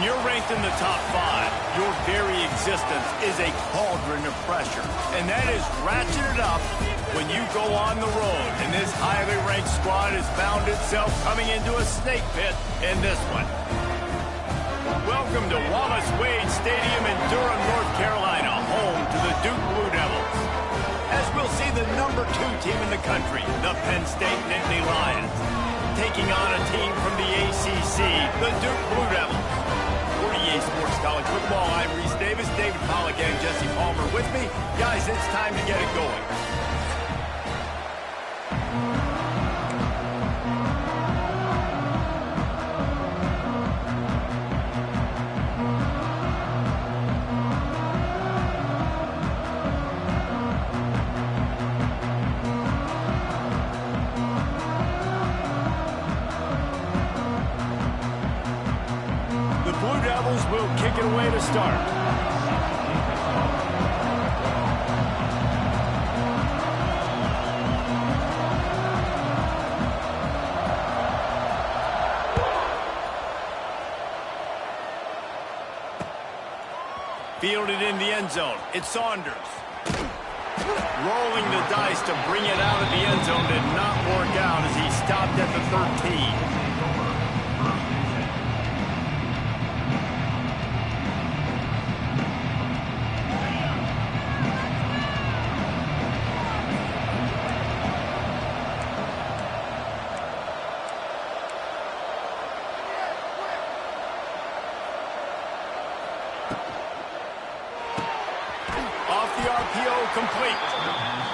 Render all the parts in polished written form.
you're ranked in the top 5, your very existence is a cauldron of pressure. And that is ratcheted up when you go on the road. And this highly ranked squad has found itself coming into a snake pit in this one. Welcome to Wallace Wade Stadium in Durham, North Carolina, home to the Duke Blue Devils. As we'll see the #2 team in the country, the Penn State Nittany Lions, taking on a team from the ACC, the Duke Blue Devils. For EA Sports College Football, I'm Reese Davis, David Pollack, and Jesse Palmer with me. Guys, it's time to get it going. Will kick it away to start. Fielded in the end zone. It's Saunders. Rolling the dice to bring it out of the end zone did not work out as he stopped at the 13. Complete.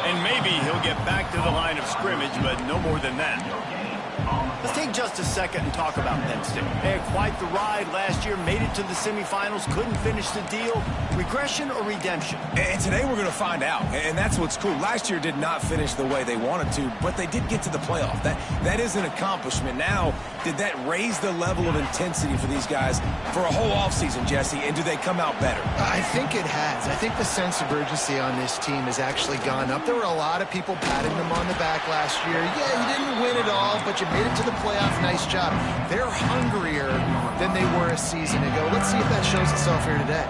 And maybe he'll get back to the line of scrimmage, but no more than that. Let's take just a second and talk about Penn State. They had quite the ride last year, made it to the semifinals, couldn't finish the deal. Regression or redemption? And today we're going to find out, and that's what's cool. Last year did not finish the way they wanted to, but they did get to the playoff. That is an accomplishment. Now, did that raise the level of intensity for these guys for a whole offseason, Jesse, and do they come out better? I think it has. I think the sense of urgency on this team has actually gone up. There were a lot of people patting them on the back last year. Yeah, you didn't win it all, but you made it to the playoff. Nice job. They're hungrier than they were a season ago. Let's see if that shows itself here today.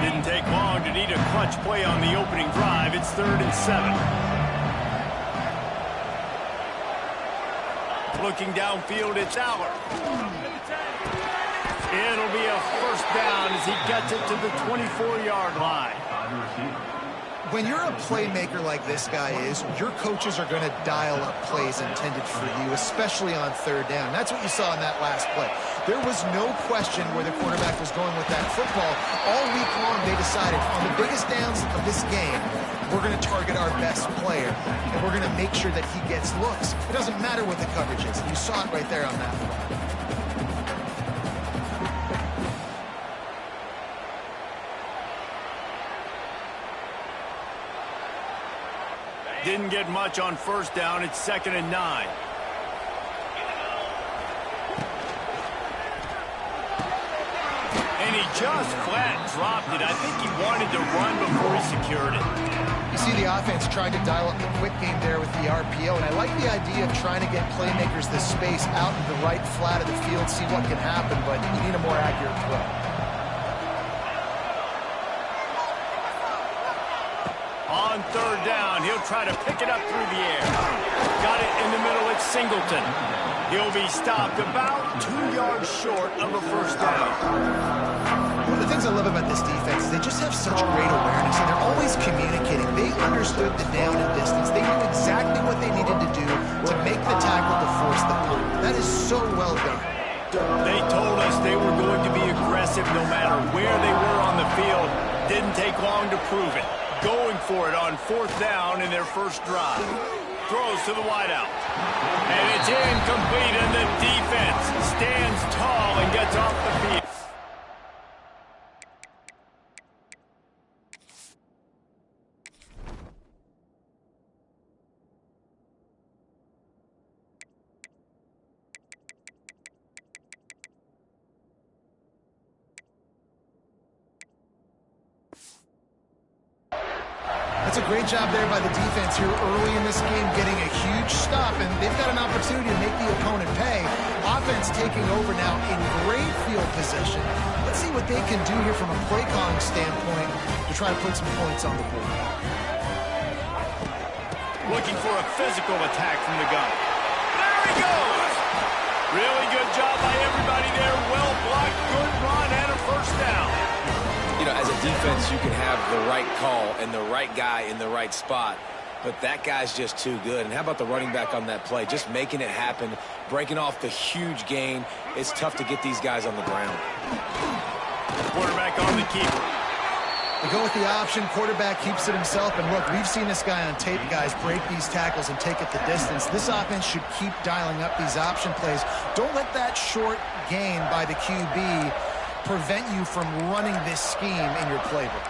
Didn't take long to need a clutch play on the opening drive. It's 3rd and 7. Looking downfield, it's Aller. It'll be a first down as he gets it to the 24-yard line. When you're a playmaker like this guy is, your coaches are going to dial up plays intended for you, especially on 3rd down. That's what you saw in that last play. There was no question where the quarterback was going with that football. All week long, they decided on the biggest downs of this game, we're going to target our best player, and we're going to make sure that he gets looks. It doesn't matter what the coverage is. You saw it right there on that play. Didn't get much on 1st down. It's 2nd and 9. And he just flat dropped it. I think he wanted to run before he secured it. You see the offense trying to dial up the quick game there with the RPO, and I like the idea of trying to get playmakers this space out in the right flat of the field, see what can happen, but you need a more accurate throw. On 3rd down, he'll try to pick it up through the air. Got it in the middle, it's Singleton. He'll be stopped about 2 yards short of a first down. One of the things I love about this defense is they just have such great awareness, and they're always communicating. They understood the down and distance. They knew exactly what they needed to do to make the tackle to force the punt. That is so well done. They told us they were going to be aggressive no matter where they were on the field. Didn't take long to prove it. Going for it on 4th down in their first drive. Throws to the wideout. And it's incomplete, and the defense stands tall and gets off the field. That's a great job there by the defense here early in this game, getting a huge stop, and they've got an opportunity to make the opponent pay. Offense taking over now in great field position. Let's see what they can do here from a play calling standpoint to try to put some points on the board. Looking for a physical attack from the gun. There he goes! Really good job by everybody there. Well blocked, good run, and a first down. You know, as a defense, you can have the right call and the right guy in the right spot, but that guy's just too good. And how about the running back on that play? Just making it happen, breaking off the huge gain. It's tough to get these guys on the ground. Quarterback on the keeper. They go with the option. Quarterback keeps it himself. And look, we've seen this guy on tape, guys, break these tackles and take it the distance. This offense should keep dialing up these option plays. Don't let that short gain by the QB prevent you from running this scheme in your playbook.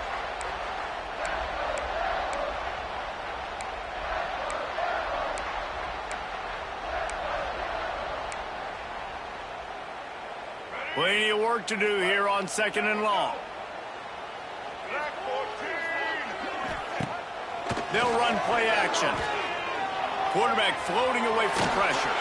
Plenty of work to do here on 2nd and long. They'll run play action. Quarterback floating away from pressure.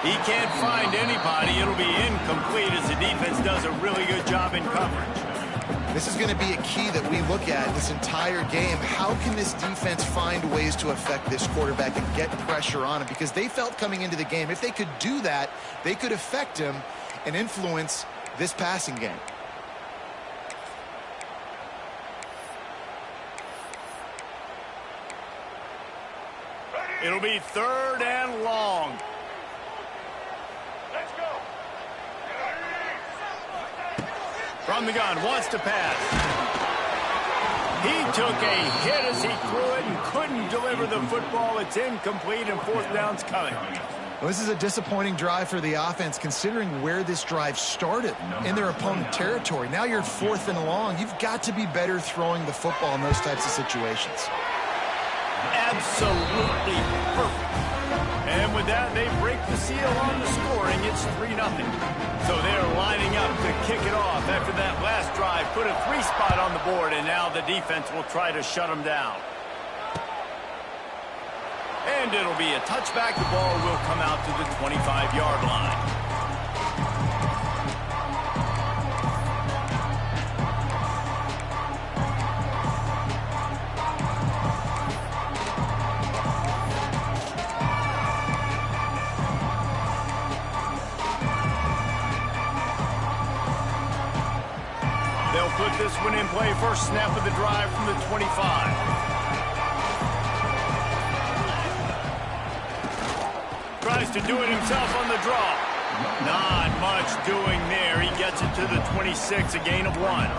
He can't find anybody. It'll be incomplete as the defense does a really good job in coverage. This is going to be a key that we look at this entire game. How can this defense find ways to affect this quarterback and get pressure on him? Because they felt coming into the game, if they could do that, they could affect him and influence this passing game. It'll be 3rd and long. Let's go. From the gun, wants to pass. He took a hit as he threw it and couldn't deliver the football. It's incomplete and 4th down's coming. Well, this is a disappointing drive for the offense considering where this drive started in their opponent territory. Now you're 4th and long. You've got to be better throwing the football in those types of situations. Absolutely perfect. And with that, they break the seal on the scoring. It's 3-0. So they're lining up to kick it off after that last drive. Put a 3-spot on the board, and now the defense will try to shut them down. And it'll be a touchback. The ball will come out to the 25-yard line. They'll put this one in play. First snap of the drive from the 25. Tries to do it himself on the draw. Not much doing there. He gets it to the 26, a gain of 1.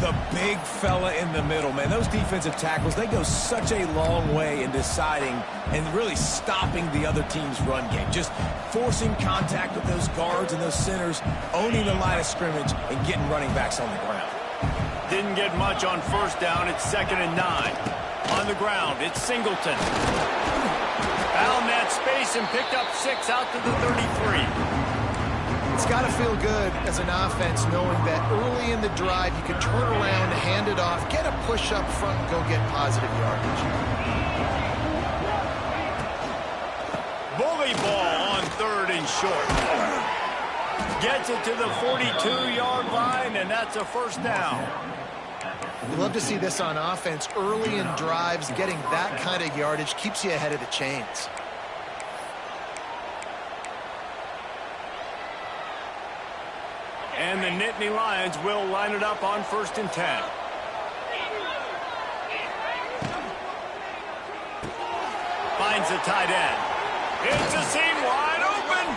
The big fella in the middle, man. Those defensive tackles, they go such a long way in deciding and really stopping the other team's run game. Just forcing contact with those guards and those centers, owning the line of scrimmage, and getting running backs on the ground. Didn't get much on 1st down. It's 2nd and 9. On the ground, it's Singleton. Found that space and picked up 6 out to the 33. It's got to feel good as an offense knowing that early in the drive you can turn around, hand it off, get a push up front, and go get positive yardage. Bully ball on 3rd and short. Gets it to the 42-yard line, and that's a 1st down. We love to see this on offense. Early in drives, getting that kind of yardage keeps you ahead of the chains. And the Nittany Lions will line it up on 1st and 10. Finds the tight end. It's a seam wide open.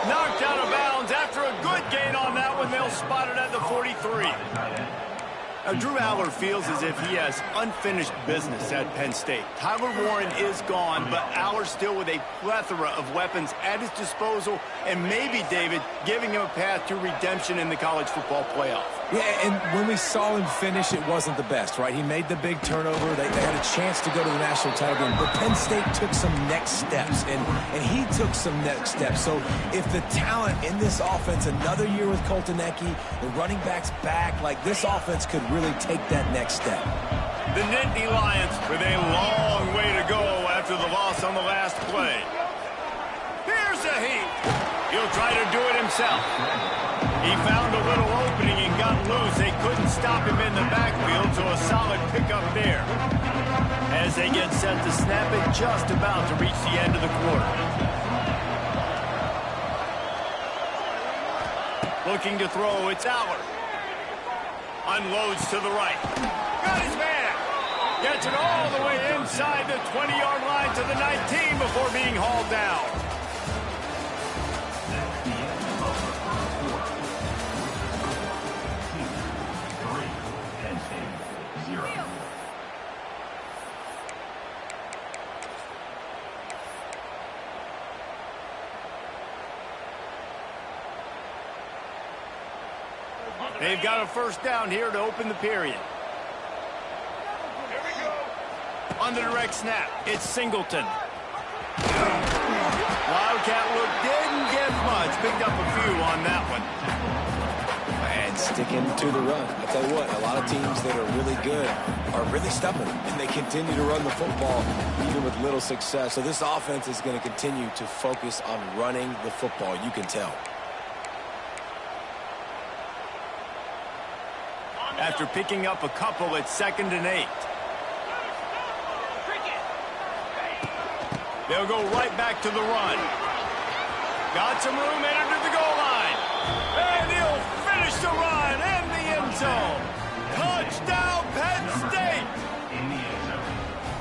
Knocked out of bounds after a good gain on that one. They'll spot it at the 43. Now, Drew Aller feels as if he has unfinished business at Penn State. Tyler Warren is gone, but Aller still with a plethora of weapons at his disposal, and maybe, David, giving him a path to redemption in the college football playoff. Yeah, and when we saw him finish, it wasn't the best, right? He made the big turnover. They had a chance to go to the national title game, but Penn State took some next steps, and he took some next steps. So if the talent in this offense, another year with Colton Ncaa, the running backs back, like this offense could really take that next step. The Nittany Lions with a long way to go after the loss on the last play. Here's a heat. He'll try to do it himself. He found a little opening and got loose. They couldn't stop him in the backfield, so a solid pickup there. As they get set to snap it, just about to reach the end of the quarter. Looking to throw, it's Aller. Unloads to the right. Got his man. Gets it all the way inside the 20-yard line to the 19 before being hauled down. They've got a first down here to open the period. Here we go. On the direct snap, it's Singleton. Wildcat look didn't get much. Picked up a few on that one. And sticking to the run. I tell you what, a lot of teams that are really good are really stubborn, and they continue to run the football even with little success. So this offense is going to continue to focus on running the football. You can tell. After picking up a couple at 2nd and 8. They'll go right back to the run. Got some room, entered to the goal line. And he'll finish the run in the end zone. Touchdown, Penn State.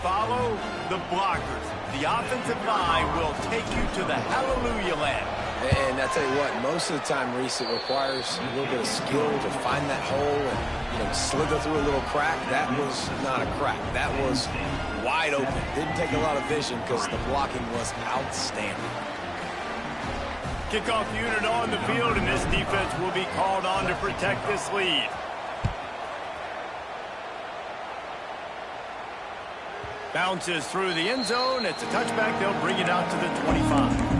Follow the blockers. The offensive line will take you to the hallelujah land. And I tell you what, most of the time, Reese, it requires a little bit of skill to find that hole and, slither through a little crack. That was not a crack. That was wide open. Didn't take a lot of vision because the blocking was outstanding. Kickoff unit on the field, and this defense will be called on to protect this lead. Bounces through the end zone. It's a touchback. They'll bring it out to the 25.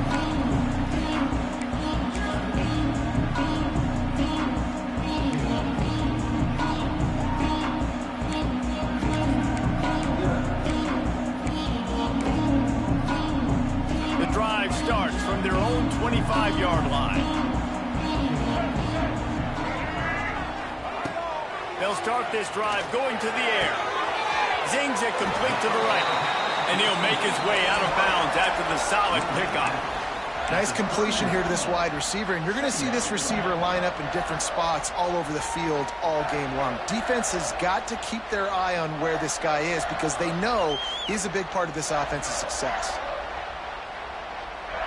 Starts from their own 25-yard line. They'll start this drive going to the air. Zings it complete to the right. And he'll make his way out of bounds after the solid pickup. Nice completion here to this wide receiver, and you're going to see this receiver line up in different spots all over the field all game long. Defense has got to keep their eye on where this guy is because they know he's a big part of this offense's success.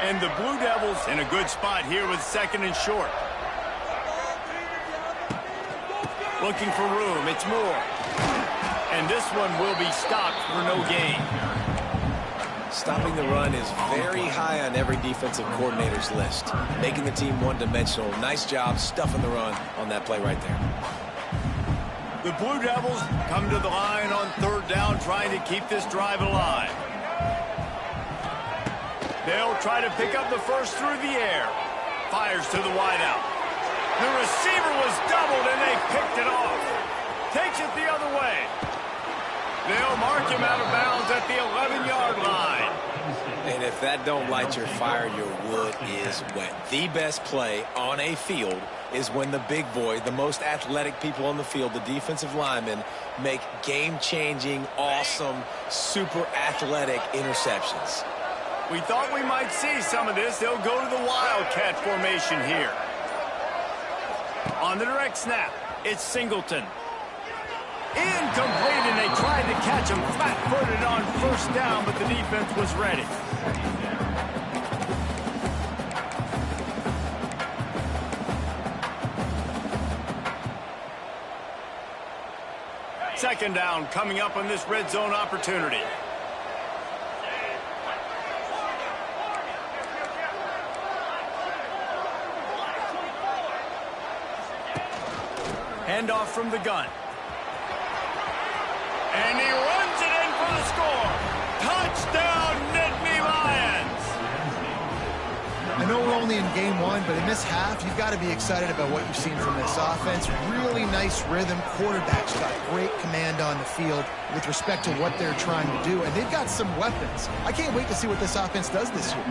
And the Blue Devils in a good spot here with 2nd and short. Looking for room, it's Moore. And this one will be stopped for no gain. Stopping the run is very high on every defensive coordinator's list. Making the team one-dimensional. Nice job stuffing the run on that play right there. The Blue Devils come to the line on 3rd down, trying to keep this drive alive. They'll try to pick up the first through the air. Fires to the wideout. The receiver was doubled, and they picked it off. Takes it the other way. They'll mark him out of bounds at the 11-yard line. And if that don't light your fire, your wood is wet. The best play on a field is when the big boy, the most athletic people on the field, the defensive linemen, make game-changing, awesome, super athletic interceptions. We thought we might see some of this. They'll go to the Wildcat formation here. On the direct snap, it's Singleton. Incomplete, and they tried to catch him flat-footed on 1st down, but the defense was ready. Second down coming up on this red zone opportunity. Handoff from the gun. And he runs it in for the score. Touchdown, Nittany Lions. I know we're only in game one, but in this half, you've got to be excited about what you've seen from this offense. Really nice rhythm. Quarterback's got great command on the field with respect to what they're trying to do, and they've got some weapons. I can't wait to see what this offense does this year.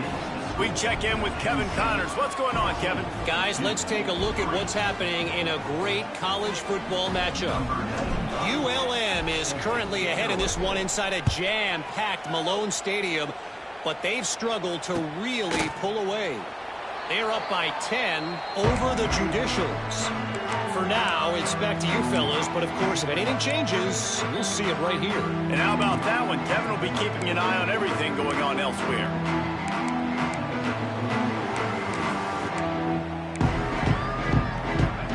We check in with Kevin Connors. What's going on, Kevin? Guys, let's take a look at what's happening in a great college football matchup. ULM is currently ahead in this one inside a jam-packed Malone Stadium, but they've struggled to really pull away. They're up by 10 over the Judicials. For now, it's back to you fellas, but of course, if anything changes, you'll see it right here. And how about that one? Kevin will be keeping an eye on everything going on elsewhere.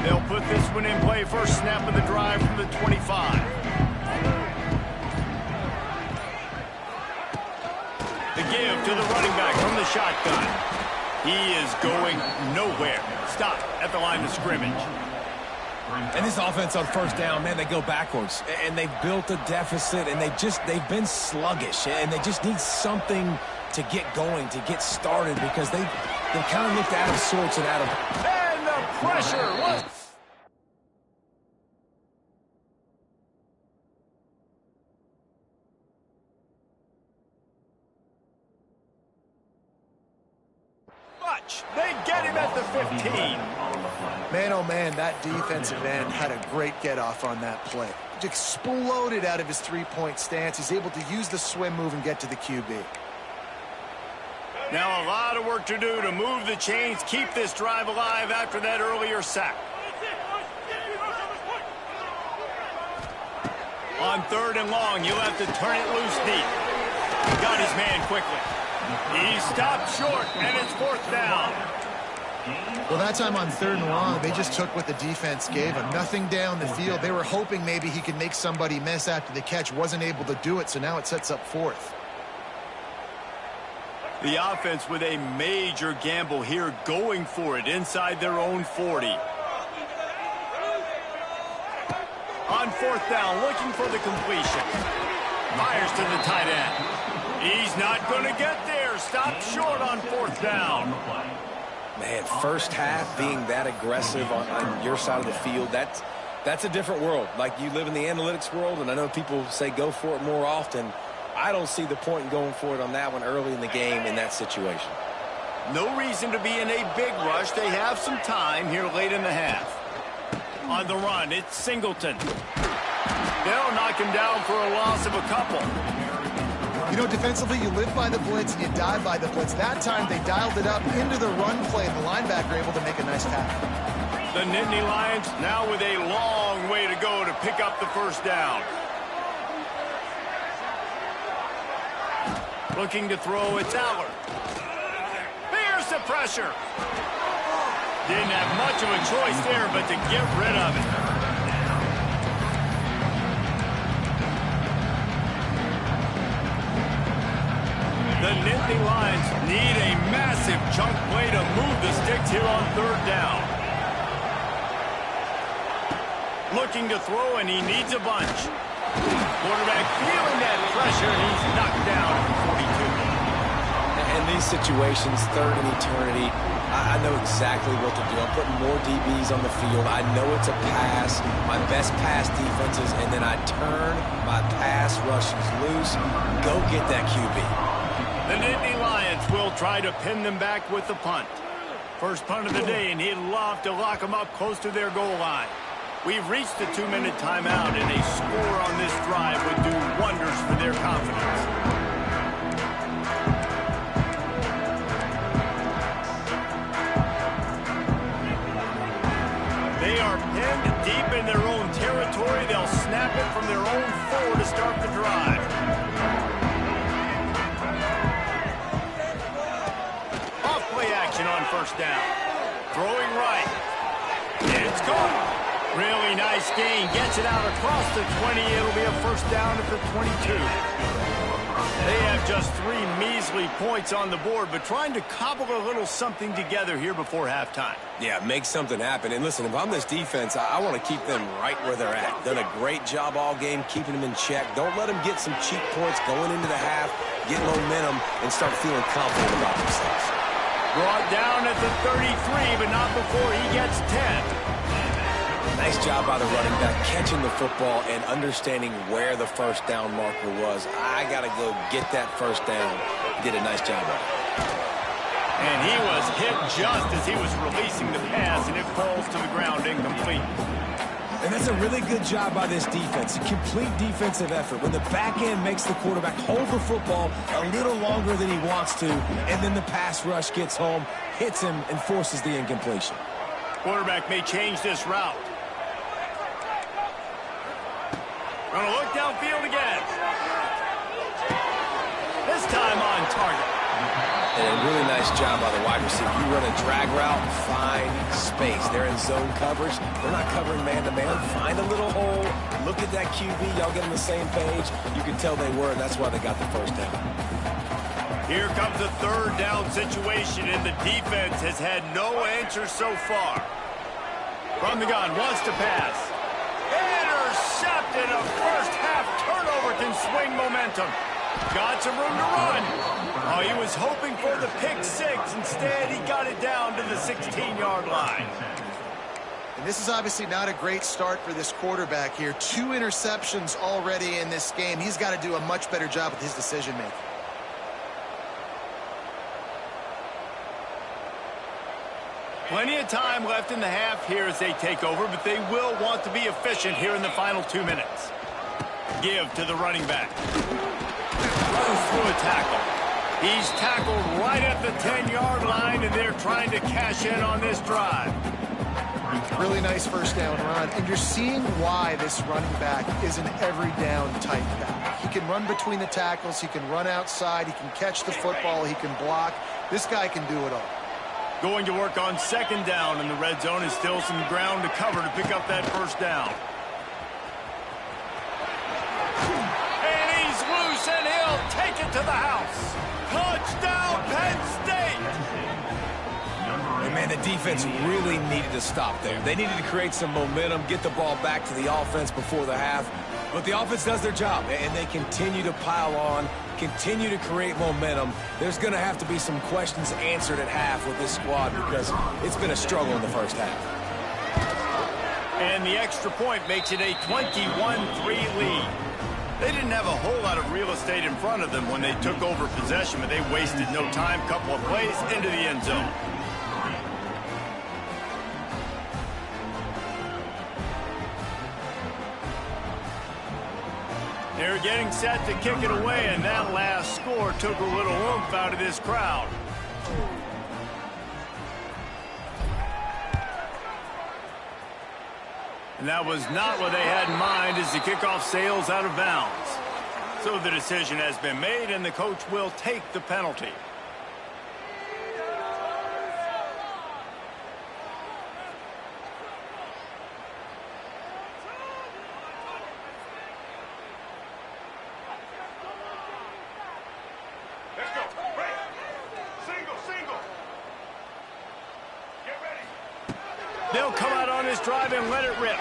They'll put this one in play. First snap of the drive from the 25. The give to the running back from the shotgun. He is going nowhere. Stop at the line of scrimmage. And this offense on first down, man, they go backwards. And they've built a deficit, and they've been sluggish. And they just need something to get going, to get started, because they kind of looked out of sorts and out of... And the pressure was... They get him at the 15. Man, oh man, that defensive end had a great get-off on that play. Just exploded out of his three-point stance. He's able to use the swim move and get to the QB. Now a lot of work to do to move the chains, keep this drive alive after that earlier sack. On 3rd and long, you'll have to turn it loose deep. Got his man quickly. He stopped short, and it's 4th down. Well, that time on 3rd and long, they just took what the defense gave him. Nothing down the field. They were hoping maybe he could make somebody miss after the catch. Wasn't able to do it, so now it sets up 4th. The offense with a major gamble here, going for it inside their own 40. On 4th down, looking for the completion. Fires to the tight end. He's not going to get there. Stopped short on 4th down. Man, first half being that aggressive on your side of the field, that's a different world. Like, you live in the analytics world, and I know people say go for it more often. I don't see the point in going for it on that one early in the game in that situation. No reason to be in a big rush. They have some time here late in the half. On the run, it's Singleton. They'll knock him down for a loss of a couple. You know, defensively, you live by the blitz and you die by the blitz. That time, they dialed it up into the run play, and the linebacker able to make a nice tackle. The Nittany Lions now with a long way to go to pick up the 1st down. Looking to throw, it's Allard. Here's the pressure. Didn't have much of a choice there, but to get rid of it. The Nittany Lions need a massive chunk play to move the sticks here on 3rd down. Looking to throw, and he needs a bunch. Quarterback feeling that pressure, and he's knocked down at the 42. In these situations, 3rd and eternity, I know exactly what to do. I'm putting more DBs on the field. I know it's a pass, my best pass defenses, and then I turn my pass rushes loose, go get that QB. The Nittany Lions will try to pin them back with the punt. First punt of the day, and he'd love to lock them up close to their goal line. We've reached the 2-minute timeout, and a score on this drive would do wonders for their confidence. They are pinned deep in their own territory. They'll snap it from their own 4 to start the drive. Off-play action on 1st down. Throwing right. It's caught. Really nice gain. Gets it out across the 20. It'll be a 1st down at the 22. They have just 3 measly points on the board, but trying to cobble a little something together here before halftime. Yeah, make something happen. And listen, if I'm this defense, I want to keep them right where they're at. Done a great job all game keeping them in check. Don't let them get some cheap points going into the half, get momentum, and start feeling confident about themselves. Brought down at the 33, but not before he gets 10. Nice job by the running back, catching the football and understanding where the first down marker was. I got to go get that first down. Did a nice job of it. And he was hit just as he was releasing the pass, and it falls to the ground incomplete. And that's a really good job by this defense. A complete defensive effort. When the back end makes the quarterback hold the football a little longer than he wants to, and then the pass rush gets home, hits him, and forces the incompletion. Quarterback may change this route. Gonna look downfield again. This time on target. And a really nice job by the wide receiver. You run a drag route, find space. They're in zone coverage. They're not covering man-to-man. Find a little hole. Look at that QB. Y'all get on the same page. You can tell they were, and that's why they got the first down. Here comes a third down situation, and the defense has had no answer so far. From the gun, wants to pass. Intercepted. A first-half turnover can swing momentum. Got some room to run. Oh, he was hoping for the pick six. Instead, he got it down to the 16-yard line. And this is obviously not a great start for this quarterback here. 2 interceptions already in this game. He's got to do a much better job with his decision-making. Plenty of time left in the half here as they take over, but they will want to be efficient here in the final 2 minutes. Give to the running back. Runs through a tackle. He's tackled right at the 10-yard line, and they're trying to cash in on this drive. Really nice first down run, and you're seeing why this running back is an every down type back. He can run between the tackles, he can run outside, he can catch the football, he can block. This guy can do it all. Going to work on second down, and the red zone is still some ground to cover to pick up that first down. And he's loose, and he'll take it to the house. Touchdown, Penn State! And man, the defense really needed to stop there. They needed to create some momentum, get the ball back to the offense before the half. But the offense does their job, and they continue to pile on, continue to create momentum. There's going to have to be some questions answered at half with this squad because it's been a struggle in the first half. And the extra point makes it a 21-3 lead. They didn't have a whole lot of real estate in front of them when they took over possession, but they wasted no time. Couple of plays into the end zone. They're getting set to kick it away, and that last score took a little oomph out of this crowd. And that was not what they had in mind as the kickoff sails out of bounds. So the decision has been made, and the coach will take the penalty. They'll come out on this drive and let it rip.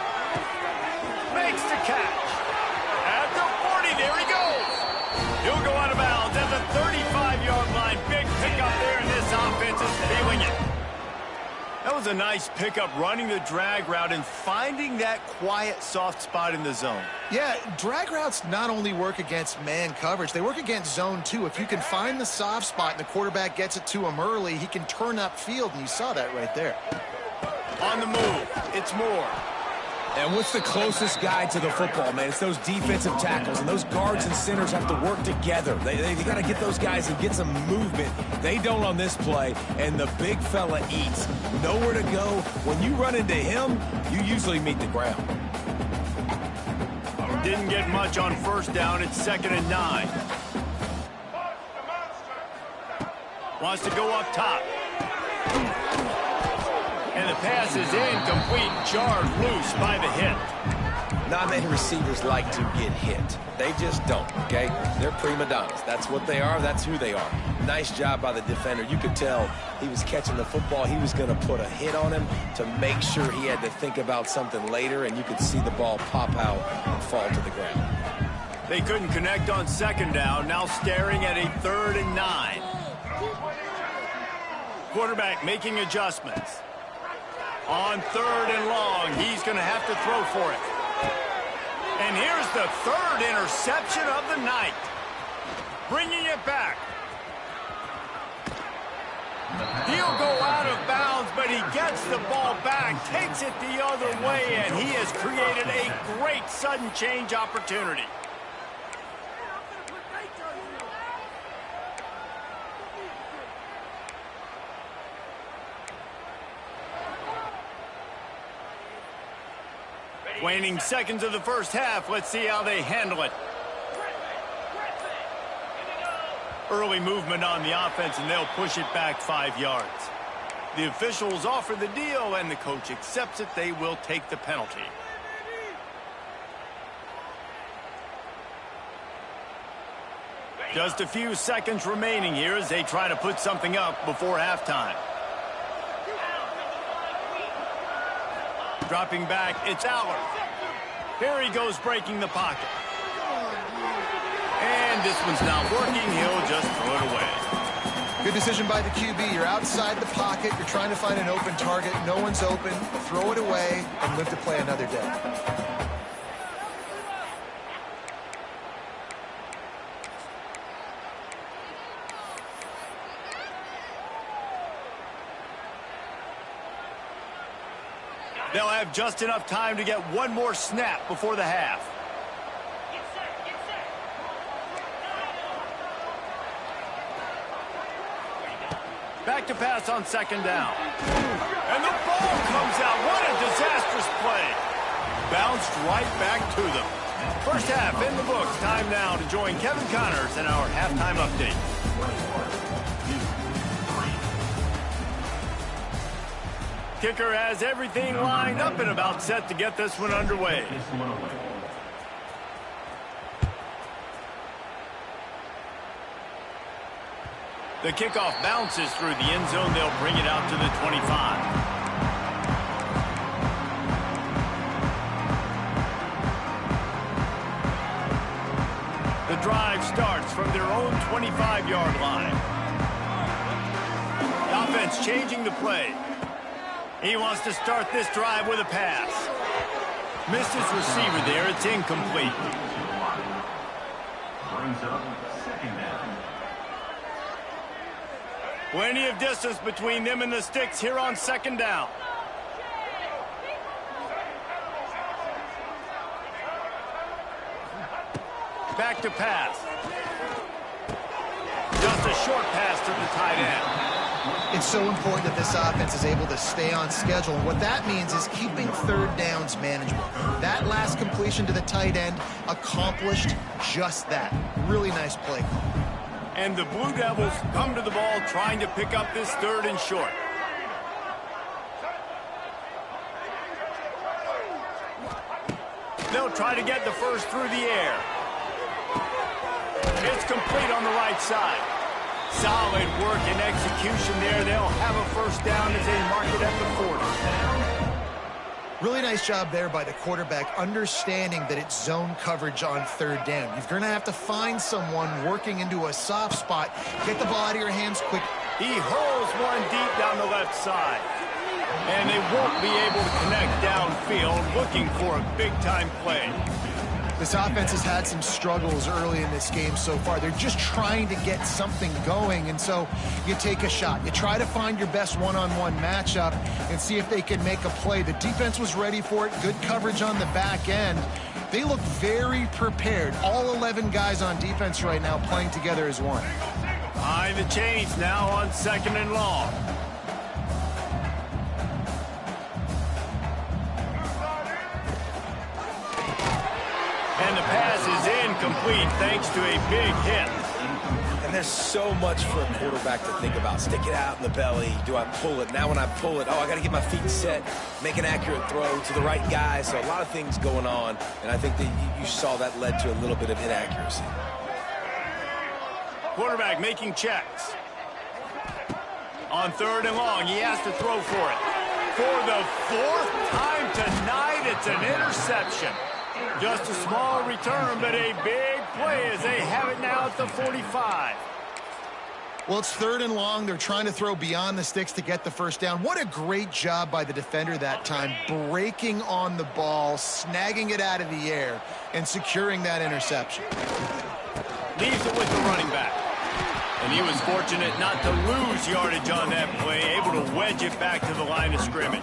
Makes the catch. At the 40, there he goes. He'll go out of bounds at the 35-yard line. Big pickup there, and this offense is feeling it. That was a nice pickup, running the drag route and finding that quiet, soft spot in the zone. Yeah, drag routes not only work against man coverage, they work against zone too. If you can find the soft spot and the quarterback gets it to him early, he can turn upfield, and you saw that right there. On the move, it's Moore. And what's the closest guy to the football, man? It's those defensive tackles, and those guards and centers have to work together. They got to get those guys and get some movement. They don't on this play, and the big fella eats. Nowhere to go. When you run into him, you usually meet the ground. Didn't get much on first down. It's 2nd and 9. Wants to go up top. And the pass is incomplete, jarred loose by the hit. Not many receivers like to get hit. They just don't, okay? They're prima donnas. That's what they are. That's who they are. Nice job by the defender. You could tell he was catching the football. He was going to put a hit on him to make sure he had to think about something later, and you could see the ball pop out and fall to the ground. They couldn't connect on second down. Now staring at a 3rd and 9. Quarterback making adjustments. On 3rd and long, he's going to have to throw for it. And here's the 3rd interception of the night. Bringing it back. He'll go out of bounds, but he gets the ball back, takes it the other way, and he has created a great sudden change opportunity. Waning seconds of the first half. Let's see how they handle it. Early movement on the offense, and they'll push it back 5 yards. The officials offer the deal, and the coach accepts it. They will take the penalty. Just a few seconds remaining here as they try to put something up before halftime. Dropping back, it's Aller. Here he goes, breaking the pocket. And this one's not working. He'll just throw it away. Good decision by the QB. You're outside the pocket. You're trying to find an open target. No one's open. Throw it away and live to play another day. They'll have just enough time to get one more snap before the half. Back to pass on 2nd down. And the ball comes out. What a disastrous play. Bounced right back to them. First half in the books. Time now to join Kevin Connors in our halftime update. Kicker has everything lined up and about set to get this one underway. The kickoff bounces through the end zone. They'll bring it out to the 25. The drive starts from their own 25-yard line. The offense changing the play. He wants to start this drive with a pass. Missed his receiver there. It's incomplete. Brings up 2nd down. Plenty of distance between them and the sticks here on 2nd down. Back to pass. Just a short pass to the tight end. It's so important that this offense is able to stay on schedule. And what that means is keeping 3rd downs manageable. That last completion to the tight end accomplished just that. Really nice play call. And the Blue Devils come to the ball trying to pick up this 3rd and short. They'll try to get the first through the air. It's complete on the right side. Solid work and execution there. They'll have a first down as they mark it at the 40. Really nice job there by the quarterback, understanding that it's zone coverage on 3rd down. You're going to have to find someone working into a soft spot. Get the ball out of your hands quick. He hurls one deep down the left side. And they won't be able to connect downfield, looking for a big-time play. This offense has had some struggles early in this game so far. They're just trying to get something going, and so you take a shot. You try to find your best one-on-one matchup and see if they can make a play. The defense was ready for it. Good coverage on the back end. They look very prepared. All 11 guys on defense right now playing together as one. Behind the chains now on 2nd and long. And the pass is incomplete thanks to a big hit. And there's so much for a quarterback to think about. Stick it out in the belly. Do I pull it? Now when I pull it, I got to get my feet set, make an accurate throw to the right guy. So a lot of things going on, and I think that you saw that led to a little bit of inaccuracy. Quarterback making checks. On 3rd and long, he has to throw for it. For the 4th time tonight, it's an interception. Just a small return, but a big play as they have it now at the 45. Well, it's 3rd and long. They're trying to throw beyond the sticks to get the first down. What a great job by the defender that time, breaking on the ball, snagging it out of the air, and securing that interception. Leaves it with the running back. And he was fortunate not to lose yardage on that play, able to wedge it back to the line of scrimmage.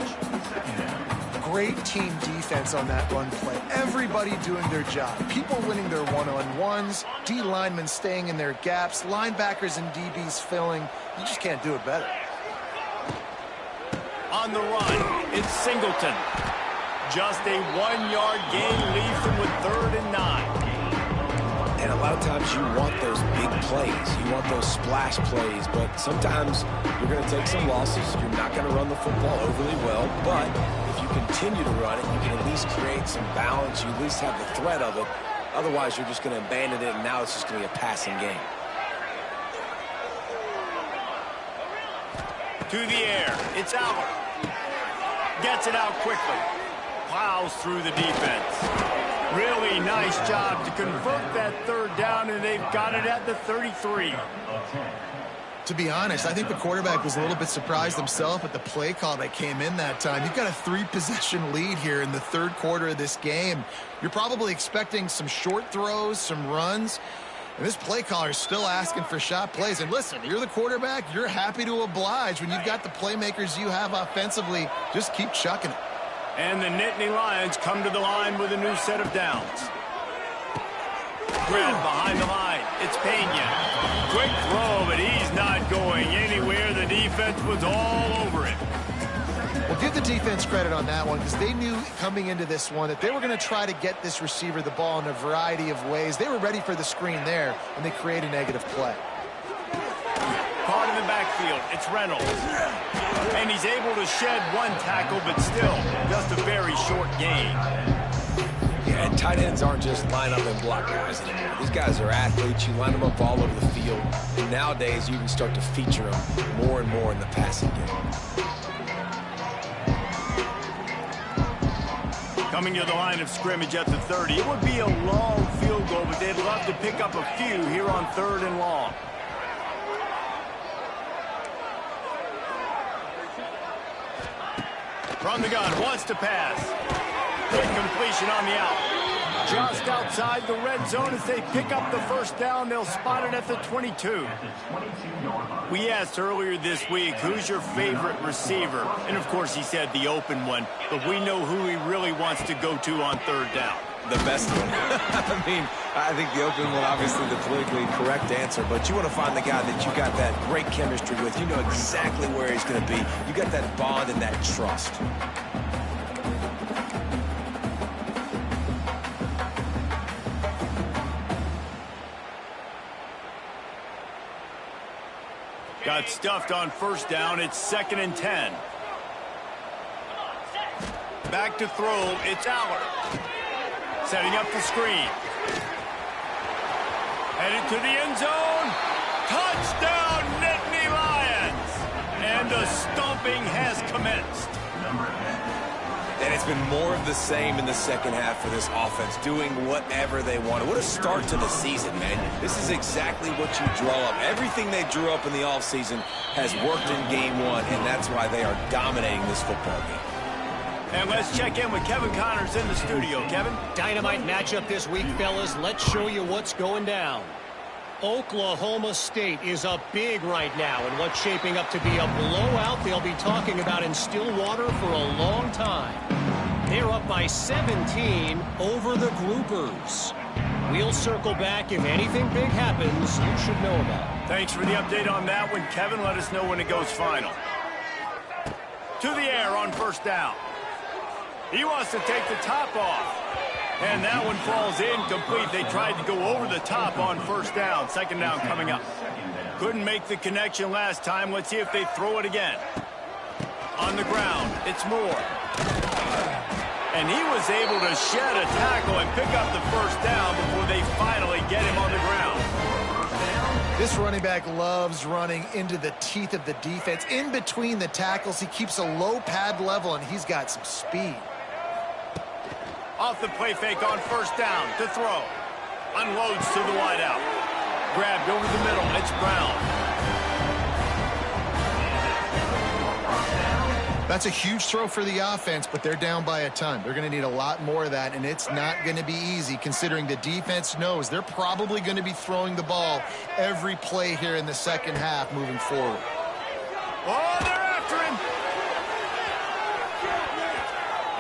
Great team defense on that run play. Everybody doing their job. People winning their one-on-ones, D linemen staying in their gaps, linebackers and DBs filling. You just can't do it better. On the run, it's Singleton. Just a 1-yard gain leaves him with 3rd and 9. And a lot of times you want those big plays. You want those splash plays, but sometimes you're going to take some losses. You're not going to run the football overly well, but if you continue to run it, you can at least create some balance. You at least have the threat of it. Otherwise, you're just going to abandon it, and now it's just going to be a passing game. To the air, it's out. Gets it out quickly. Plows through the defense. Really nice job to convert that 3rd down, and they've got it at the 33. To be honest, I think the quarterback was a little bit surprised himself at the play call that came in that time. You've got a 3-possession lead here in the 3rd quarter of this game. You're probably expecting some short throws, some runs, and this play caller is still asking for shot plays. And listen, you're the quarterback. You're happy to oblige when you've got the playmakers you have offensively. Just keep chucking it. And the Nittany Lions come to the line with a new set of downs. Grabbed behind the line. It's Pena. Quick throw, but he's not going anywhere. The defense was all over it. Well, give the defense credit on that one because they knew coming into this one that they were going to try to get this receiver the ball in a variety of ways. They were ready for the screen there, and they create a negative play. Caught in the backfield. It's Reynolds. And he's able to shed 1 tackle, but still just a very short gain. Yeah, and tight ends aren't just line up and block guys anymore. These guys are athletes. You line them up all over the field. And nowadays, you can start to feature them more and more in the passing game. Coming to the line of scrimmage at the 30. It would be a long field goal, but they'd love to pick up a few here on 3rd and long. From the gun, wants to pass. Good completion on the out. Just outside the red zone as they pick up the first down. They'll spot it at the 22. We asked earlier this week, who's your favorite receiver? And, of course, he said the open one. But we know who he really wants to go to on 3rd down. The best one. I mean, I think the open one, obviously the politically correct answer, but you want to find the guy that you got that great chemistry with. You know exactly where he's going to be. You got that bond and that trust. Got stuffed on 1st down. It's 2nd and 10. Back to throw. It's Aller. Setting up the screen. Headed to the end zone. Touchdown, Nittany Lions. And the stomping has commenced. And it's been more of the same in the second half for this offense, doing whatever they wanted. What a start to the season, man. This is exactly what you draw up. Everything they drew up in the offseason has worked in game 1, and that's why they are dominating this football game. And let's check in with Kevin Connors in the studio. Kevin? Dynamite matchup this week, fellas. Let's show you what's going down. Oklahoma State is up big right now in what's shaping up to be a blowout they'll be talking about in Stillwater for a long time. They're up by 17 over the Groupers. We'll circle back. If anything big happens, you should know about it. Thanks for the update on that one, Kevin. Let us know when it goes final. To the air on 1st down. He wants to take the top off. And that one falls incomplete. They tried to go over the top on 1st down. 2nd down coming up. Couldn't make the connection last time. Let's see if they throw it again. On the ground, it's Moore. And he was able to shed a tackle and pick up the 1st down before they finally get him on the ground. This running back loves running into the teeth of the defense. In between the tackles, he keeps a low pad level, and he's got some speed. Off the play fake on 1st down to throw. Unloads to the wideout. Grabbed over the middle. It's Brown. That's a huge throw for the offense, but they're down by a ton. They're going to need a lot more of that, and it's not going to be easy considering the defense knows they're probably going to be throwing the ball every play here in the second half moving forward. Oh, they're after him.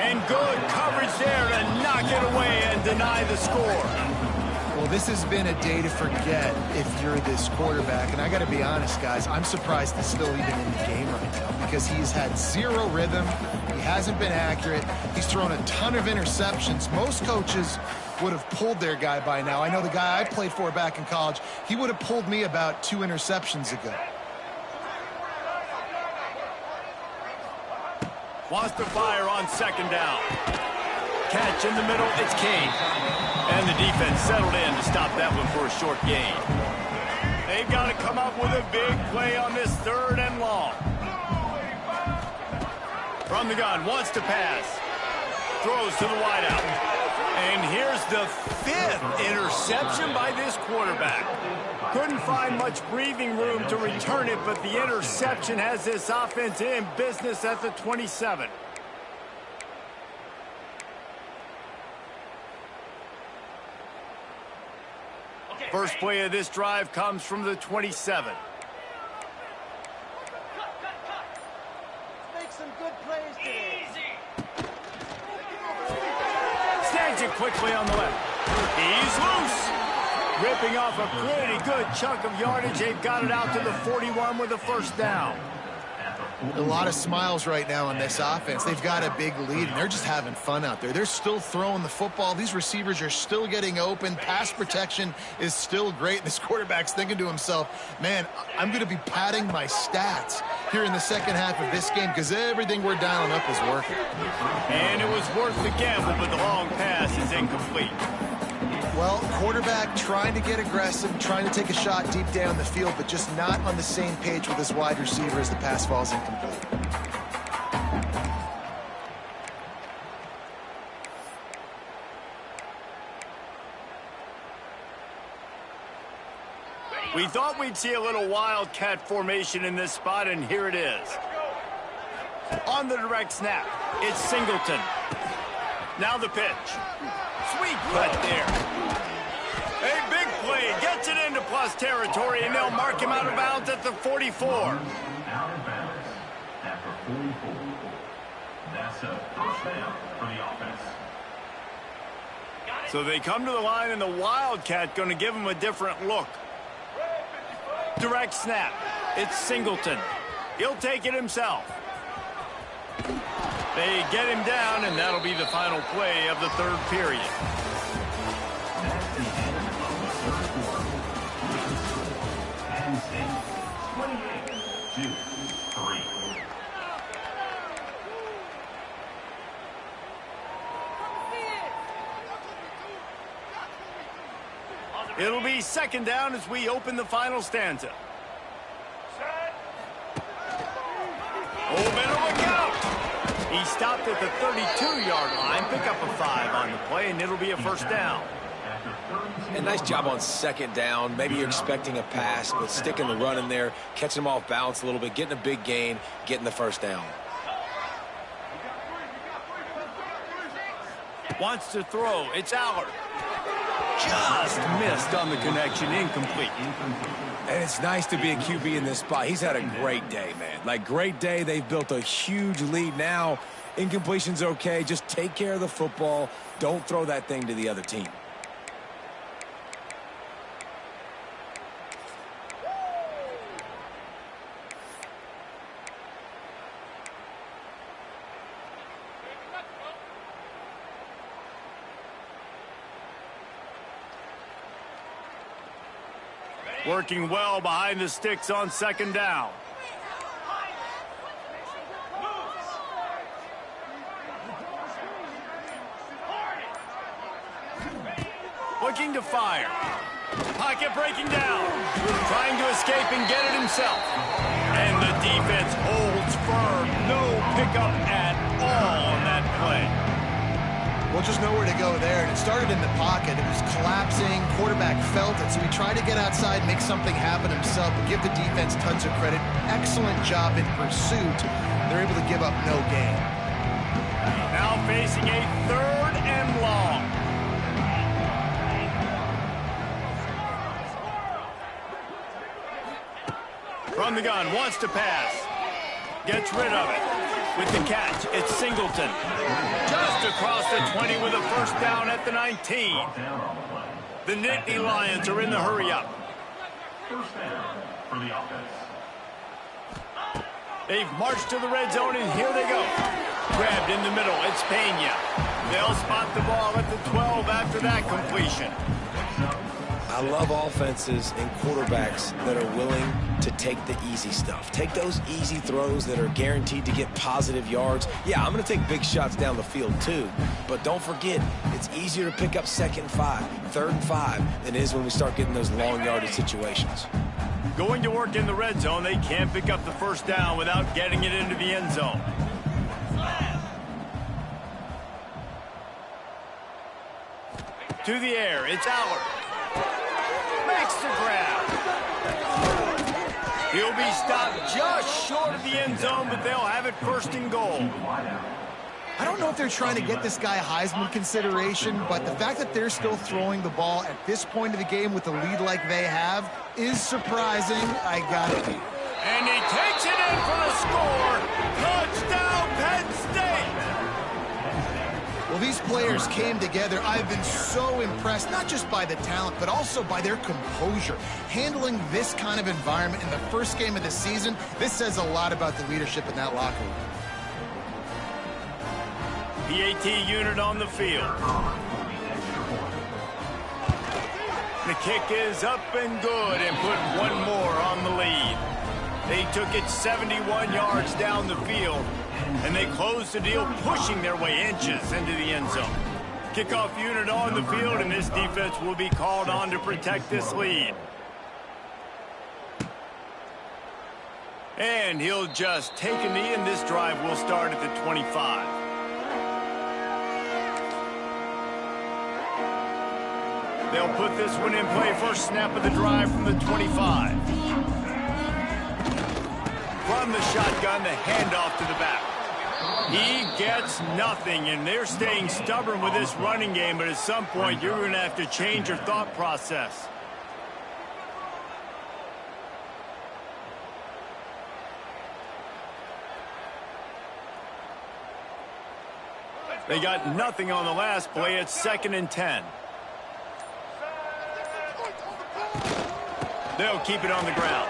And good coverage there to knock it away and deny the score. Well, this has been a day to forget if you're this quarterback. And I got to be honest, guys, I'm surprised he's still even in the game right now because he's had zero rhythm. He hasn't been accurate. He's thrown a ton of interceptions. Most coaches would have pulled their guy by now. I know the guy I played for back in college, he would have pulled me about 2 interceptions ago. Wants to fire on second down. Catch in the middle, it's Kane. And the defense settled in to stop that one for a short gain. They've got to come up with a big play on this 3rd and long. From the gun, wants to pass. Throws to the wideout. And here's the 5th interception by this quarterback. Couldn't find much breathing room to return it, but the interception has this offense in business at the 27. First play of this drive comes from the 27. Make some good plays today. Snags it quickly on the left. He's loose. Ripping off a pretty good chunk of yardage. They've got it out to the 41 with a first down. A lot of smiles right now on this offense. They've got a big lead, and they're just having fun out there. They're still throwing the football. These receivers are still getting open. Pass protection is still great. This quarterback's thinking to himself, man, I'm going to be padding my stats here in the second half of this game because everything we're dialing up is working. And it was worth the gamble, but the long pass is incomplete. Well, quarterback trying to get aggressive, trying to take a shot deep down the field, but just not on the same page with his wide receiver as the pass falls incomplete. We thought we'd see a little wildcat formation in this spot, and here it is. On the direct snap, it's Singleton. Now the pitch. Sweet cut there. A big play, gets it into plus territory, and they'll mark him out of bounds at the 44. Out of bounds after 44. That's a first down for the offense. So they come to the line, and the Wildcat going to give him a different look. Direct snap. It's Singleton. He'll take it himself. They get him down, and that'll be the final play of the 3rd period. That's the end of the 3rd quarter. Penn State, 28-3. It'll be second down as we open the final stanza. Oh, better look out! He stopped at the 32-yard line. Pick up a 5 on the play, and it'll be a first down. And nice job on second down. Maybe you're expecting a pass, but sticking the run in there, catching them off balance a little bit, getting a big gain, getting the first down. Wants to throw. It's Allard. Just missed on the connection. Incomplete. And it's nice to be a QB in this spot. He's had a great day, man. Like, great day. They've built a huge lead now. Incompletion's okay. Just take care of the football. Don't throw that thing to the other team. Working well behind the sticks on second down. Looking to fire. Pocket breaking down. Trying to escape and get it himself. And the defense holds firm. No pickup at all on that play. Well, just nowhere to go there. And it started in the pocket. It was collapsing. Quarterback felt it. So he tried to get outside, make something happen himself, but give the defense tons of credit. excellent job in pursuit. They're able to give up no gain. Now facing a 3rd and long. From the gun, wants to pass. Gets rid of it. With the catch, it's Singleton. Just across the 20 with a first down at the 19. The Nittany Lions are in the hurry-up. First down for the offense. They've marched to the red zone, and here they go. Grabbed in the middle, it's Pena. They'll spot the ball at the 12 after that completion. I love offenses and quarterbacks that are willing to take the easy stuff. Take those easy throws that are guaranteed to get positive yards. Yeah, I'm going to take big shots down the field too. But don't forget, it's easier to pick up 2nd and 5, 3rd and 5 than it is when we start getting those long yardage situations. Going to work in the red zone, they can't pick up the first down without getting it into the end zone. To the air, it's Howard. Makes the grab. He'll be stopped just short of the end zone, but they'll have it 1st and goal. I don't know if they're trying to get this guy Heisman consideration, but the fact that they're still throwing the ball at this point of the game with the lead like they have is surprising. I got it. And he takes it in for the score. Touchdown, Penn State! Well, these players came together. I've been so impressed, not just by the talent, but also by their composure. Handling this kind of environment in the first game of the season, this says a lot about the leadership in that locker room. PAT unit on the field. The kick is up and good and put one more on the lead. They took it 71 yards down the field, and they closed the deal, pushing their way inches into the end zone. Kickoff unit on the field, and this defense will be called on to protect this lead. And he'll just take a knee, and this drive will start at the 25. They'll put this one in play. First snap of the drive from the 25. From the shotgun, the handoff to the back. He gets nothing, and they're staying stubborn with this running game, but at some point, you're going to have to change your thought process. They got nothing on the last play. It's 2nd and 10. They'll keep it on the ground.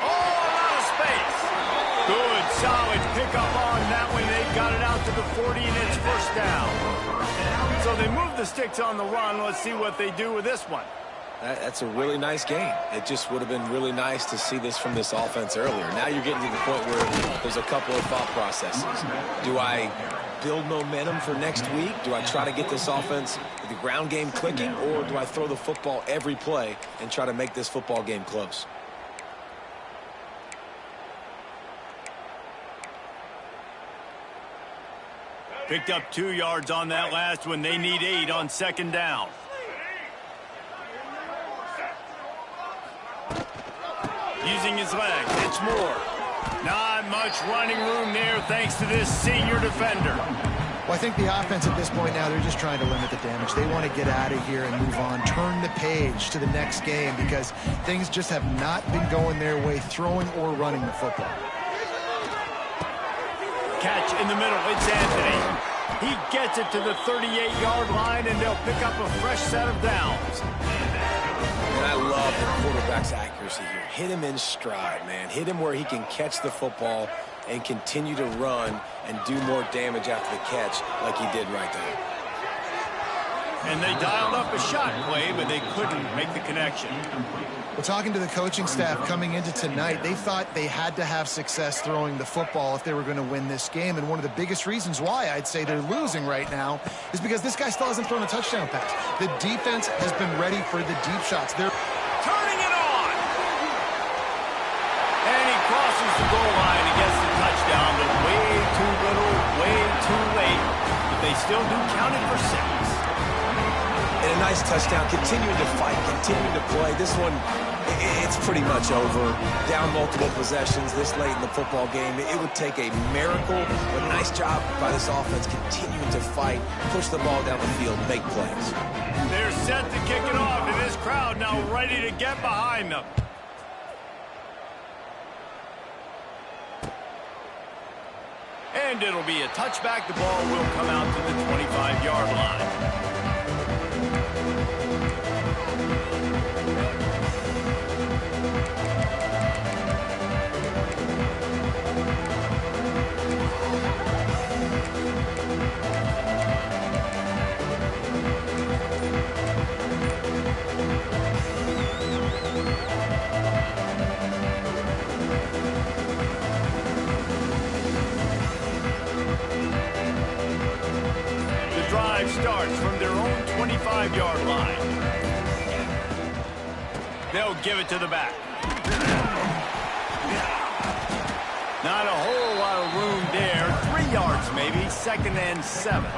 Oh, a lot of space. Good, solid pickup on that one. They got it out to the 40, and it's first down. So they move the sticks on the run. Let's see what they do with this one. That's a really nice game. It just would have been really nice to see this from this offense earlier. Now you're getting to the point where there's a couple of thought processes. Do I build momentum for next week? Do I try to get this offense, the ground game clicking, or do I throw the football every play and try to make this football game close? Picked up 2 yards on that last one. They need 8 on 2nd down. Using his legs, it's Moore. Not much running room there thanks to this senior defender. Well, I think the offense at this point now, they're just trying to limit the damage. They want to get out of here and move on, turn the page to the next game because things just have not been going their way, throwing or running the football. Catch in the middle, it's Anthony. He gets it to the 38-yard line, and they'll pick up a fresh set of downs. And I love the quarterback's accuracy here. Hit him in stride, man. Hit him where he can catch the football and continue to run and do more damage after the catch like he did right there. And they dialed up a shot play, but they couldn't make the connection. Well, talking to the coaching staff coming into tonight, they thought they had to have success throwing the football if they were going to win this game. And one of the biggest reasons why I'd say they're losing right now is because this guy still hasn't thrown a touchdown pass. The defense has been ready for the deep shots. They're turning it on. And he crosses the goal line and gets the touchdown, but way too little, way too late. But they still do count it for 6. And a nice touchdown, continuing to fight, continuing to play. This one It's pretty much over. Down multiple possessions this late in the football game. It would take a miracle, but nice job by this offense continuing to fight, push the ball down the field, make plays. They're set to kick it off, and this crowd now ready to get behind them. And it'll be a touchback. The ball will come out to the 25-yard line. Starts from their own 25-yard line. They'll give it to the back. Not a whole lot of room there. 3 yards maybe, 2nd and 7.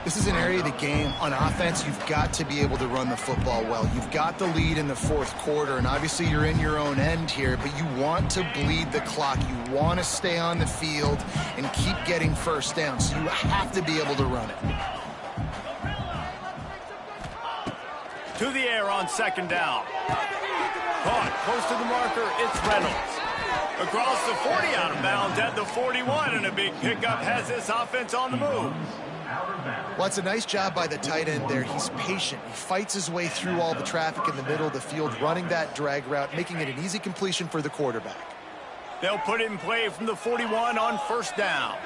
This is an area of the game on offense you've got to be able to run the football well. You've got the lead in the 4th quarter, and obviously you're in your own end here, but you want to bleed the clock. You want to stay on the field and keep getting first down, so you have to be able to run it. To the air on 2nd down. Caught close to the marker, it's Reynolds. Across the 40, out of bounds at the 41, and a big pickup has this offense on the move. Well, it's a nice job by the tight end there. He's patient. He fights his way through all the traffic in the middle of the field, running that drag route, making it an easy completion for the quarterback. They'll put it in play from the 41 on 1st down.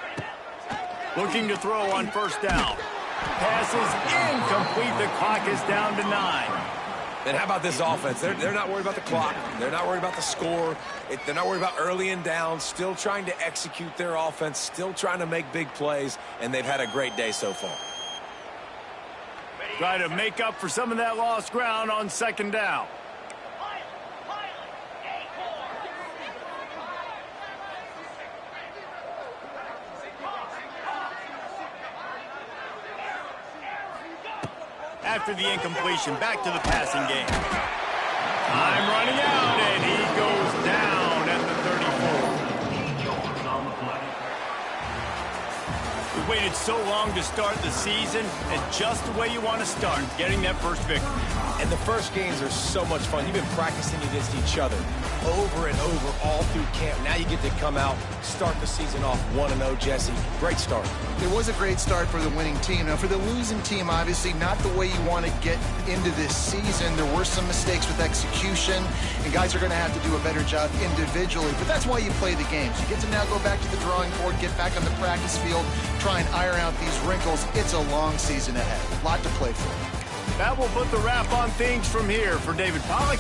Looking to throw on 1st down. Pass is incomplete. The clock is down to 9. And how about this offense? They're not worried about the clock. They're not worried about the score. They're not worried about early and down. Still trying to execute their offense. Still trying to make big plays. And they've had a great day so far. Try to make up for some of that lost ground on 2nd down. After the incompletion, back to the passing game. Time running out, and he goes down at the 34. We waited so long to start the season, and just the way you want to start, getting that first victory. And the first games are so much fun. You've been practicing against each other over and over all through camp. Now you get to come out, start the season off 1-0, Jesse. Great start. It was a great start for the winning team. Now, for the losing team, obviously not the way you want to get into this season. There were some mistakes with execution, and guys are going to have to do a better job individually. But that's why you play the games. You get to now go back to the drawing board, get back on the practice field, try and iron out these wrinkles. It's a long season ahead. A lot to play for. That will put the wrap on things from here. For David Pollack,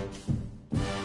it.